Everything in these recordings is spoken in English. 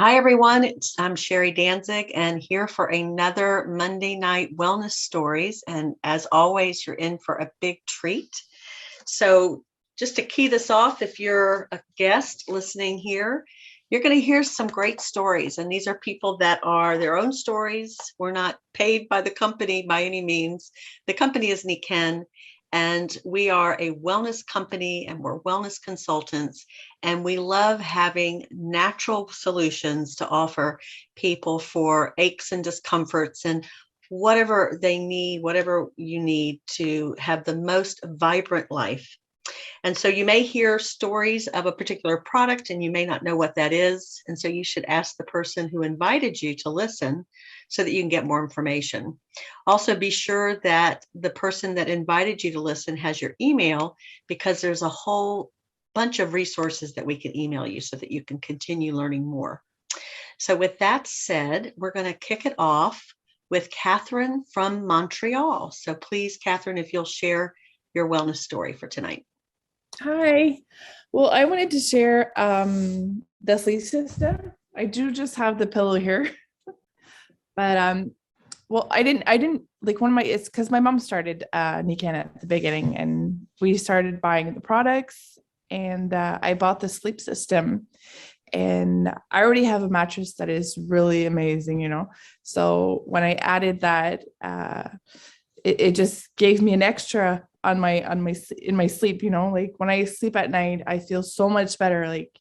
Hi, everyone. I'm Sherry Danzig and here for another Monday Night Wellness Stories. And as always, you're in for a big treat. So, just to key this off, if you're a guest listening here, you're going to hear some great stories. And these are people that are their own stories. We're not paid by the company by any means. The company is Nikken, and we are a wellness company and we're wellness consultants. And we love having natural solutions to offer people for aches and discomforts and whatever they need, whatever you need to have the most vibrant life. And so you may hear stories of a particular product and you may not know what that is. And so you should ask the person who invited you to listen so that you can get more information. Also, be sure that the person that invited you to listen has your email, because there's a whole bunch of resources that we can email you so that you can continue learning more. So with that said, we're going to kick it off with Catherine from Montreal. So please, Catherine, if you'll share your wellness story for tonight. Hi. Well, I wanted to share the sleep system. I do just have the pillow here. But well, I didn't like one of my it's because my mom started Nikken at the beginning and we started buying the products and I bought the sleep system and I already have a mattress that is really amazing. So when I added that, it just gave me an extra on my in my sleep. Like when I sleep at night, I feel so much better. Like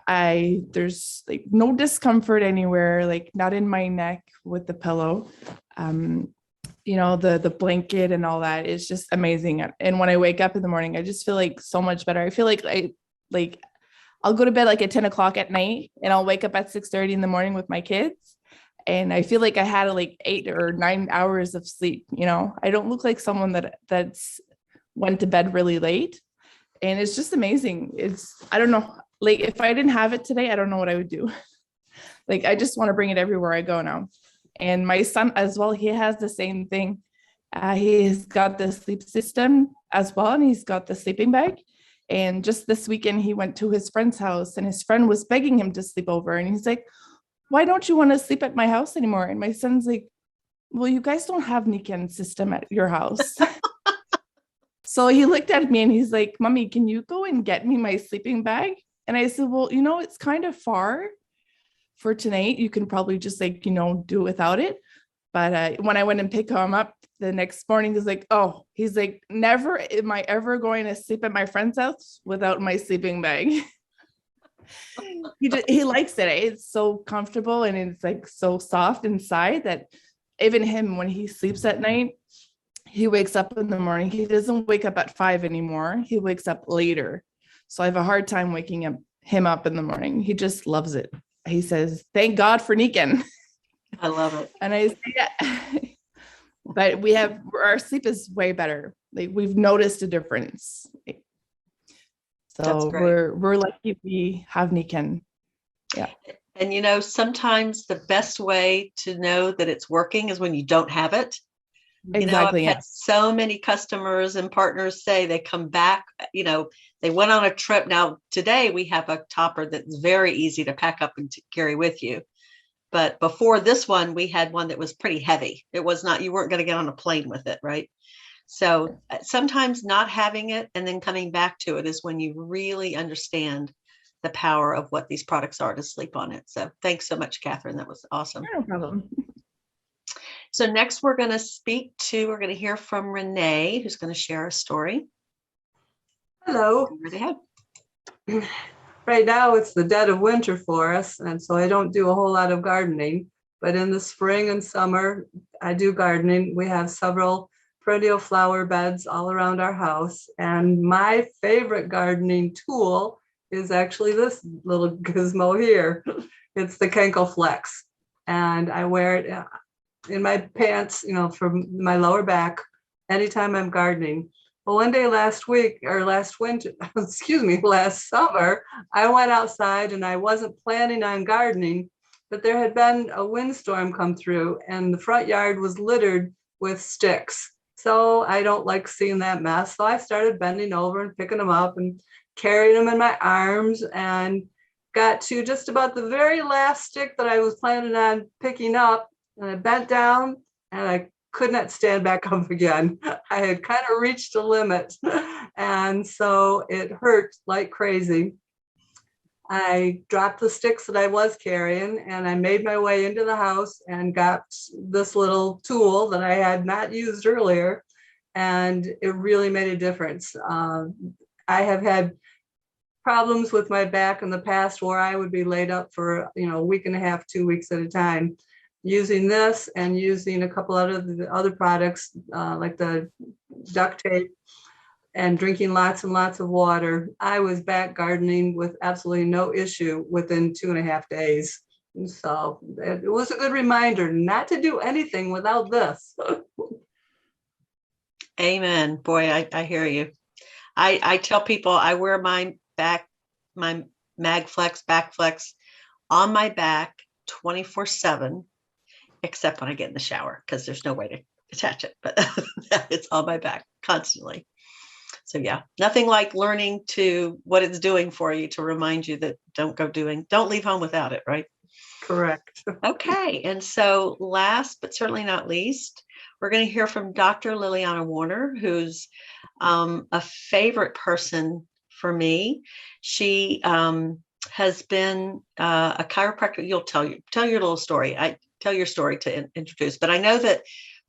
there's like no discomfort anywhere, like not in my neck with the pillow. The blanket and all that is just amazing. And when I wake up in the morning, I just feel like so much better. I feel like I'll go to bed like at 10 o'clock at night and I'll wake up at 6:30 in the morning with my kids. And I feel like I had like 8 or 9 hours of sleep. I don't look like someone that's went to bed really late. And it's just amazing. I don't know, like if I didn't have it today, I don't know what I would do. Like, I just want to bring it everywhere I go now. And my son as well, he has the same thing. He's got the sleep system as well, and he's got the sleeping bag. And just this weekend, he went to his friend's house and his friend was begging him to sleep over. And he's like, why don't you want to sleep at my house anymore? And my son's like, well, you guys don't have Nikken system at your house. So he looked at me and he's like, Mommy, can you go and get me my sleeping bag? And I said, well, it's kind of far for tonight. You can probably just do without it. But when I went and picked him up the next morning, he's like, never am I ever going to sleep at my friend's house without my sleeping bag. He likes it. It's so comfortable and it's like so soft inside that even him, when he sleeps at night, he wakes up in the morning. He doesn't wake up at 5 anymore. He wakes up later. So I have a hard time waking him up in the morning. He just loves it. He says, thank God for Nikken. I love it. And I say, yeah. But our sleep is way better. Like, we've noticed a difference. So we're lucky we have Nikken. Yeah. And sometimes the best way to know that it's working is when you don't have it. Exactly. I've had so many customers and partners say they come back, they went on a trip. Now, today we have a topper that's very easy to pack up and to carry with you. But before this one, we had one that was pretty heavy. It was not, you weren't going to get on a plane with it, right? So sometimes not having it and then coming back to it is when you really understand the power of what these products are to sleep on it. So thanks so much, Catherine. That was awesome. No problem. So next we're going to hear from Renee, who's going to share a story. Hello. Right now it's the dead of winter for us, and so I don't do a whole lot of gardening, but in the spring and summer I do gardening. We have several perennial flower beds all around our house, and my favorite gardening tool is actually this little gizmo here. It's the Kenko Flex, and I wear it in my pants, from my lower back anytime I'm gardening. Well, one day last summer, I went outside and I wasn't planning on gardening, but there had been a windstorm come through and the front yard was littered with sticks. So I don't like seeing that mess. So I started bending over and picking them up and carrying them in my arms. And got to just about the very last stick that I was planning on picking up, and I bent down and I could not stand back up again. I had kind of reached a limit, and so it hurt like crazy. I dropped the sticks that I was carrying, and I made my way into the house and got this little tool that I had not used earlier, and it really made a difference. I have had problems with my back in the past where I would be laid up for, a week and a half, 2 weeks at a time. Using this and using a couple other products like the duct tape and drinking lots and lots of water, I was back gardening with absolutely no issue within 2.5 days. And so it was a good reminder not to do anything without this. Amen. Boy, I hear you. I tell people I wear my MagFlex, BackFlex on my back 24/7, except when I get in the shower, because there's no way to attach it, but it's on my back constantly. So yeah, nothing like learning what it's doing for you to remind you that don't leave home without it, right? Correct. Okay. And so last, but certainly not least, we're going to hear from Dr. Liliana Warner, who's a favorite person for me. She has been a chiropractor. You'll tell your little story. I tell your story to introduce, but I know that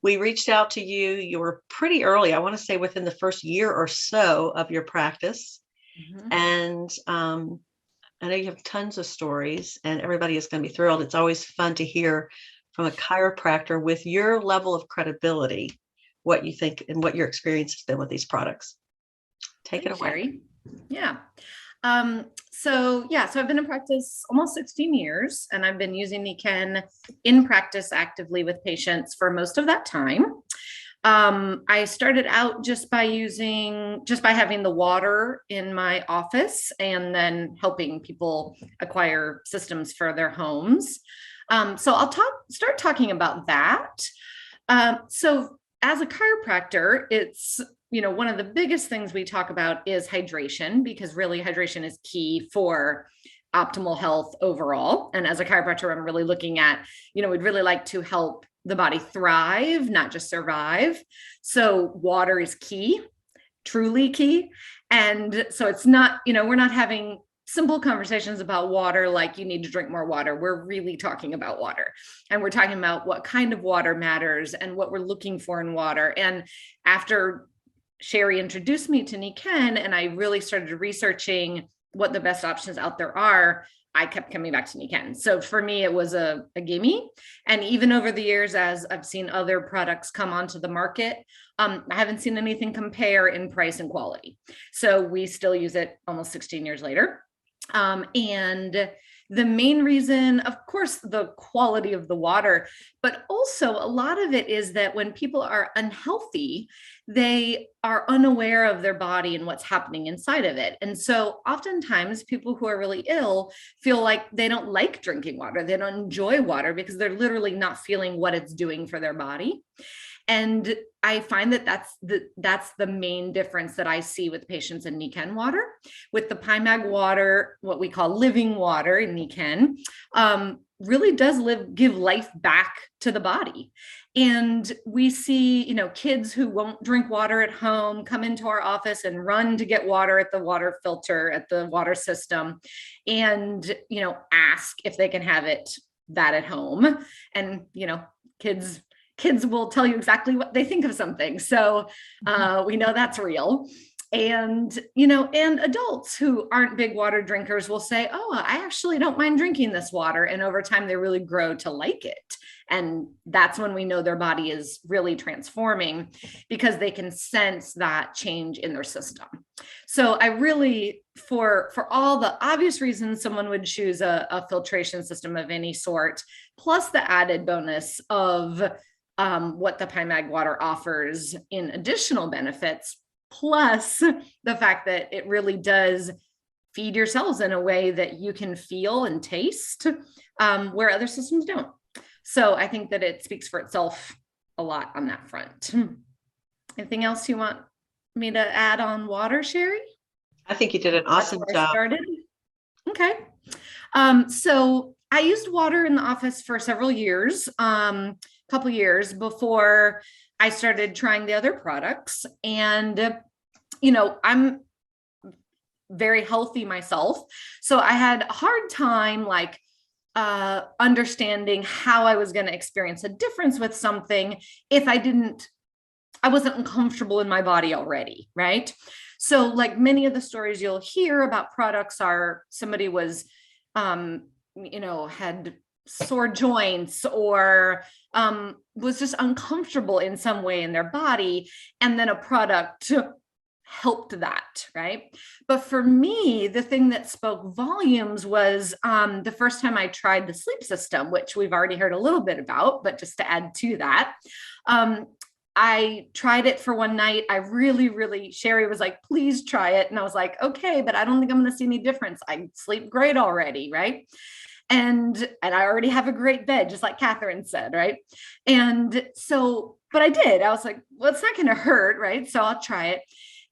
we reached out to you. You were pretty early. I want to say within the first year or so of your practice. Mm-hmm. And I know you have tons of stories, and everybody is going to be thrilled. It's always fun to hear from a chiropractor with your level of credibility, what you think and what your experience has been with these products. Take it away. Sherry. Yeah. So I've been in practice almost 16 years, and I've been using Nikken in practice actively with patients for most of that time. I started out just by having the water in my office and then helping people acquire systems for their homes. So I'll start talking about that. So as a chiropractor, it's, one of the biggest things we talk about is hydration, because really hydration is key for optimal health overall. And as a chiropractor, I'm really looking at, we'd really like to help the body thrive, not just survive. So water is key, truly key. And so it's not, we're not having simple conversations about water, like you need to drink more water. We're really talking about water, and we're talking about what kind of water matters and what we're looking for in water. And after Sherry introduced me to Nikken and I really started researching what the best options out there are, I kept coming back to Nikken. So for me, it was a gimme. And even over the years, as I've seen other products come onto the market, I haven't seen anything compare in price and quality. So we still use it almost 16 years later. And the main reason, of course, the quality of the water, but also a lot of it is that when people are unhealthy, they are unaware of their body and what's happening inside of it. And so oftentimes people who are really ill feel like they don't like drinking water. They don't enjoy water because they're literally not feeling what it's doing for their body. And I find that that's the main difference that I see with patients in Nikken water. With the PyMag water, what we call living water in Nikken, really does give life back to the body. And we see, kids who won't drink water at home come into our office and run to get water at the water filter, at the water system, and, ask if they can have that at home. And, kids will tell you exactly what they think of something. So we know that's real. And, and adults who aren't big water drinkers will say, oh, I actually don't mind drinking this water. And over time, they really grow to like it. And that's when we know their body is really transforming, because they can sense that change in their system. So I really, for all the obvious reasons someone would choose a filtration system of any sort, plus the added bonus of what the PyMag water offers in additional benefits, plus the fact that it really does feed your cells in a way that you can feel and taste, where other systems don't. So I think that it speaks for itself a lot on that front. Anything else you want me to add on water, Sherry? I think you did an awesome job. Started? Okay. So I used water in the office for several years, couple years before I started trying the other products. And, I'm very healthy myself. So I had a hard time understanding how I was going to experience a difference with something if I wasn't uncomfortable in my body already, right? So like many of the stories you'll hear about products are somebody was, had sore joints or was just uncomfortable in some way in their body. And then a product helped that, right? But for me, the thing that spoke volumes was the first time I tried the sleep system, which we've already heard a little bit about, but just to add to that, I tried it for one night. I really, Sherry was like, please try it. And I was like, okay, but I don't think I'm going to see any difference. I sleep great already, right? And I already have a great bed, just like Catherine said, right? And so, but I did. I was like, well, it's not going to hurt, right? So I'll try it.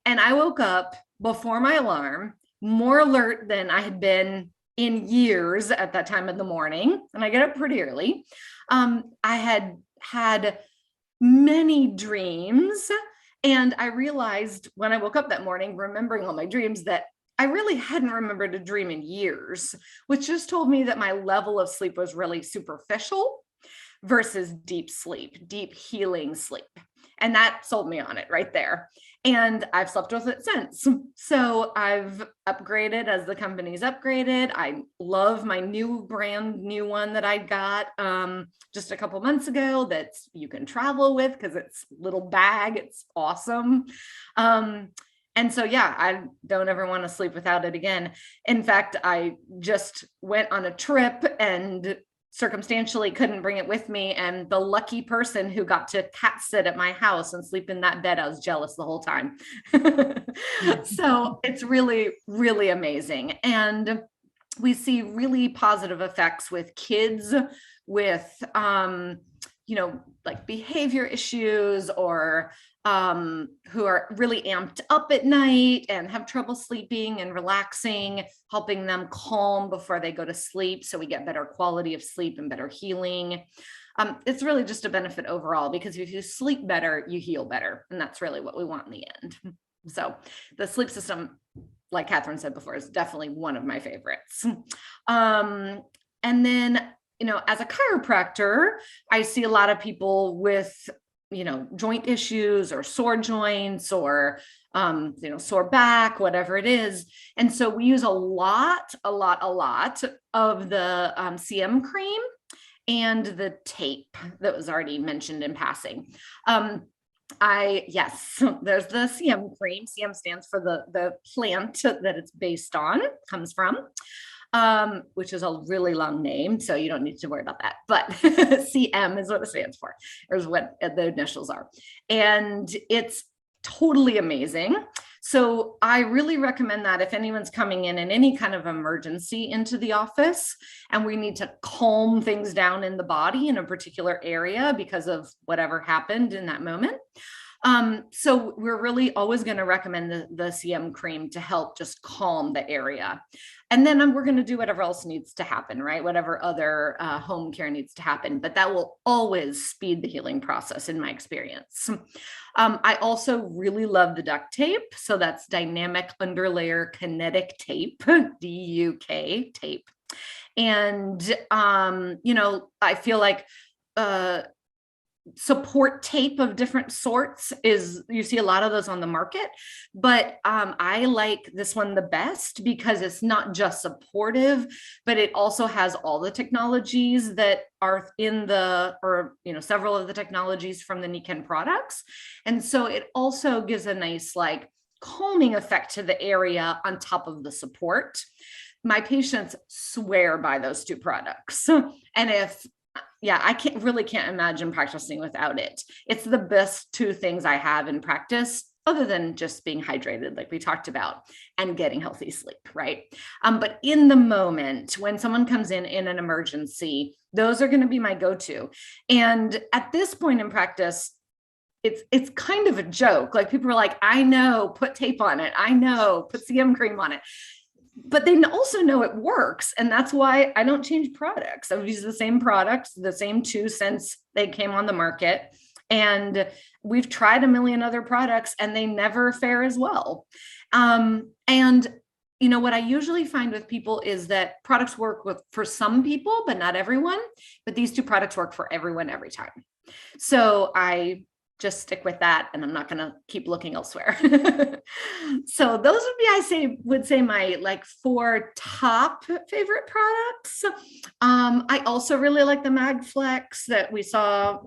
And I woke up before my alarm, more alert than I had been in years at that time of the morning. And I get up pretty early. I had many dreams. And I realized when I woke up that morning, remembering all my dreams, that I really hadn't remembered a dream in years, which just told me that my level of sleep was really superficial versus deep sleep, deep healing sleep. And that sold me on it right there. And I've slept with it since. So I've upgraded as the company's upgraded. I love my brand new one that I got just a couple months ago that you can travel with because it's a little bag. It's awesome. And so, yeah, I don't ever want to sleep without it again. In fact, I just went on a trip and circumstantially couldn't bring it with me. And the lucky person who got to cat sit at my house and sleep in that bed, I was jealous the whole time. So it's really, really amazing. And we see really positive effects with kids with, like behavior issues or who are really amped up at night and have trouble sleeping and relaxing, helping them calm before they go to sleep. So we get better quality of sleep and better healing. It's really just a benefit overall, because if you sleep better, you heal better. And that's really what we want in the end. So the sleep system, like Catherine said before, is definitely one of my favorites. And then, as a chiropractor, I see a lot of people with joint issues or sore joints or, sore back, whatever it is. And so we use a lot of the CM cream and the tape that was already mentioned in passing. Yes, there's the CM cream. CM stands for the plant that it's based on, comes from. Which is a really long name, so you don't need to worry about that. But CM is what it stands for, or is what the initials are. And it's totally amazing. So I really recommend that if anyone's coming in any kind of emergency into the office and we need to calm things down in the body in a particular area because of whatever happened in that moment. So we're really always going to recommend the CM cream to help just calm the area. And then we're going to do whatever else needs to happen, right? Whatever other home care needs to happen, but that will always speed the healing process in my experience. I also really love the duct tape. So that's dynamic underlayer kinetic tape, DUK tape. And, I feel like, support tape of different sorts you see a lot of those on the market, but I like this one the best because it's not just supportive, but it also has all the technologies that are in several of the technologies from the Nikken products. And so it also gives a nice calming effect to the area on top of the support. My patients swear by those two products. And I can't imagine practicing without it. It's the best two things I have in practice, other than just being hydrated, like we talked about, and getting healthy sleep, right? But in the moment, when someone comes in an emergency, those are going to be my go-to. And at this point in practice, it's kind of a joke. Like people are like, I know, put tape on it. I know, put CM cream on it. but they also know it works. And that's why I don't change products. I've used the same products, the same two since they came on the market. And we've tried a million other products and they never fare as well. And you know, what I usually find with people is that products work for some people, but not everyone. But these two products work for everyone every time. So I just stick with that, and I'm not going to keep looking elsewhere. So those would say my like 4 top favorite products. I also really like the MagFlex that we saw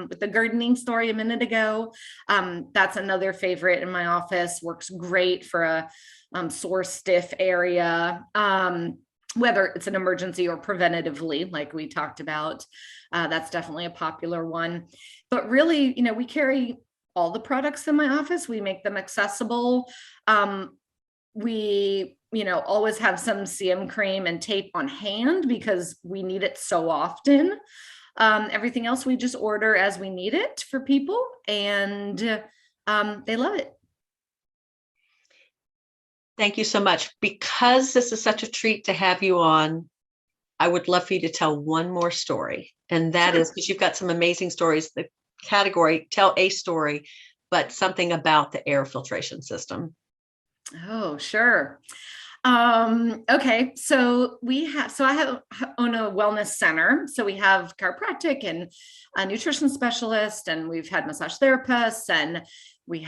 with the gardening story a minute ago. That's another favorite in my office. Works great for a sore, stiff area. Whether it's an emergency or preventatively, like we talked about, that's definitely a popular one. But really, you know, we carry all the products in my office. We make them accessible. We, you know, always have some CM cream and tape on hand because we need it so often. Everything else we just order as we need it for people, and they love it. Thank you so much. Because this is such a treat to have you on, I would love for you to tell one more story. And that is because you've got some amazing stories. The category, tell a story, but something about the air filtration system. Oh, sure. Okay. So I own a wellness center. So we have chiropractic and a nutrition specialist, and we've had massage therapists, and we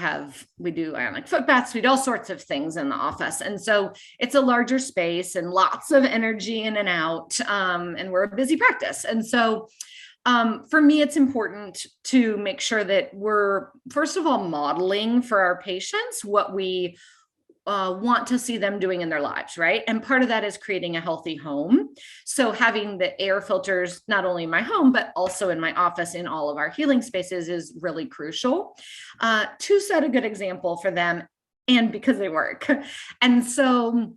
do ionic foot baths. We do all sorts of things in the office. And so it's a larger space and lots of energy in and out. And we're a busy practice. And so for me, it's important to make sure that we're, first of all, modeling for our patients what we want to see them doing in their lives, right? And part of that is creating a healthy home. So having the air filters, not only in my home, but also in my office, in all of our healing spaces, is really crucial to set a good example for them, and because they work. And so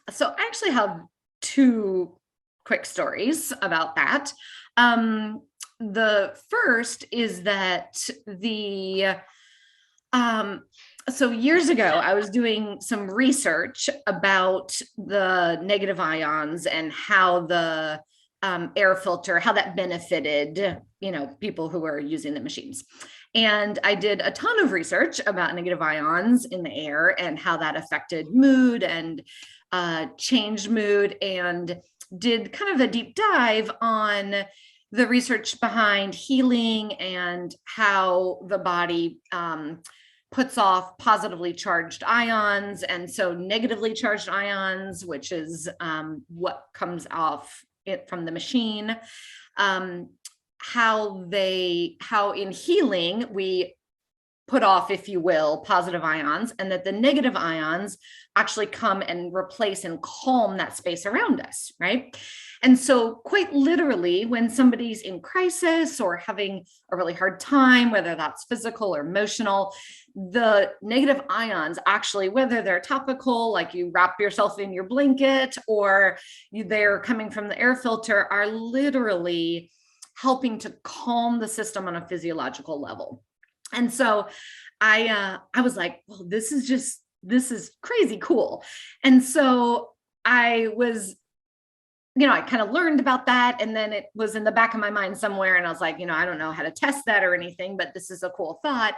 I actually have 2 quick stories about that. The first is that so years ago, I was doing some research about the negative ions and how the air filter, how that benefited, you know, people who were using the machines. And I did a ton of research about negative ions in the air and how that affected mood and changed mood, and did kind of a deep dive on the research behind healing and how the body puts off positively charged ions. And so negatively charged ions, which is what comes off from the machine, how in healing, we put off, if you will, positive ions, and that the negative ions actually come and replace and calm that space around us, right? And so quite literally, when somebody's in crisis or having a really hard time, whether that's physical or emotional, the negative ions actually, whether they're topical, like you wrap yourself in your blanket, or they're coming from the air filter, are literally helping to calm the system on a physiological level. And so I was like, well, this is crazy cool. And so I was, you know, I kind of learned about that, and then it was in the back of my mind somewhere, and I was like, you know, I don't know how to test that or anything, but this is a cool thought.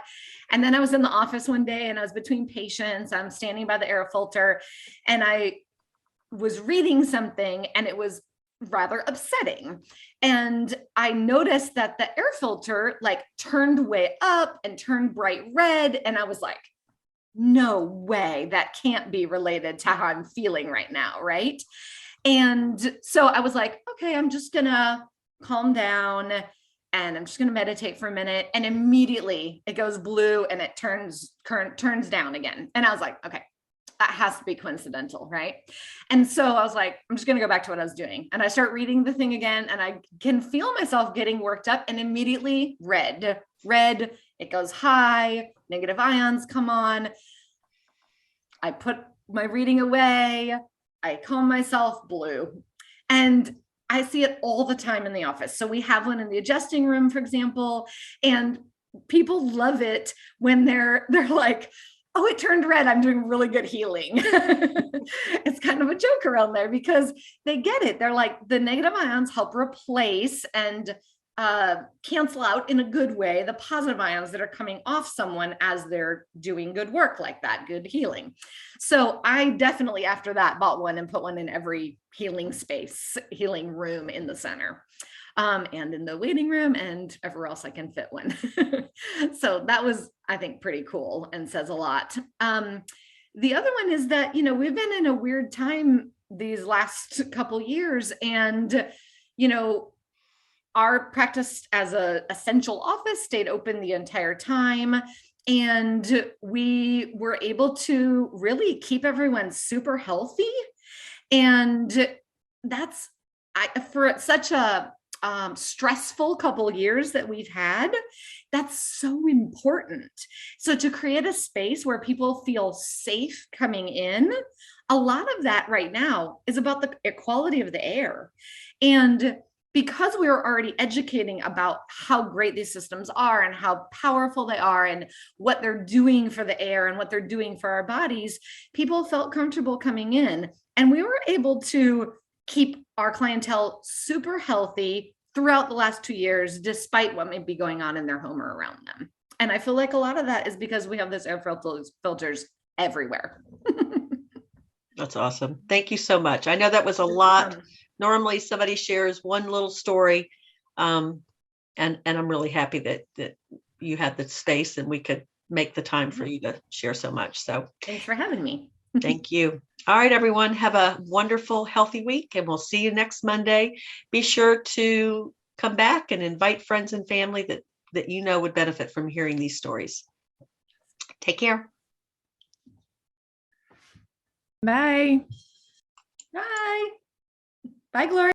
And then I was in the office one day, and I was between patients. I'm standing by the air filter, and I was reading something, and it was rather upsetting. And I noticed that the air filter like turned way up and turned bright red. And I was like, no way, that can't be related to how I'm feeling right now, right? And so I was like, okay, I'm just gonna calm down and I'm just gonna meditate for a minute. And immediately it goes blue and it turns down again. And I was like, okay, that has to be coincidental, right? And so I was like, I'm just going to go back to what I was doing. And I start reading the thing again, and I can feel myself getting worked up, and immediately red, it goes high, negative ions come on. I put my reading away. I calm myself, blue. And I see it all the time in the office. So we have one in the adjusting room, for example, and people love it when they're like, oh, it turned red. I'm doing really good healing. It's kind of a joke around there because they get it. They're like, the negative ions help replace and cancel out in a good way the positive ions that are coming off someone as they're doing good work like that, good healing. So I definitely, after that, bought one and put one in every healing space, healing room in the center. And in the waiting room and everywhere else I can fit one. So that was, I think, pretty cool and says a lot. The other one is that, you know, we've been in a weird time these last couple years, and, you know, our practice as a essential office stayed open the entire time. And we were able to really keep everyone super healthy. And that's, for such a stressful couple years that we've had, that's so important. So to create a space where people feel safe coming in, a lot of that right now is about the quality of the air. And because we were already educating about how great these systems are and how powerful they are and what they're doing for the air and what they're doing for our bodies, people felt comfortable coming in. And we were able to keep our clientele super healthy throughout the last 2 years, despite what may be going on in their home or around them. And I feel like a lot of that is because we have those air filters everywhere. That's awesome. Thank you so much. I know that was a lot. Normally somebody shares one little story. And I'm really happy that you had the space and we could make the time for you to share so much. So thanks for having me. Thank you. All right, everyone, have a wonderful, healthy week, and we'll see you next Monday. Be sure to come back and invite friends and family that you know would benefit from hearing these stories. Take care. Bye. Bye. Bye, Gloria.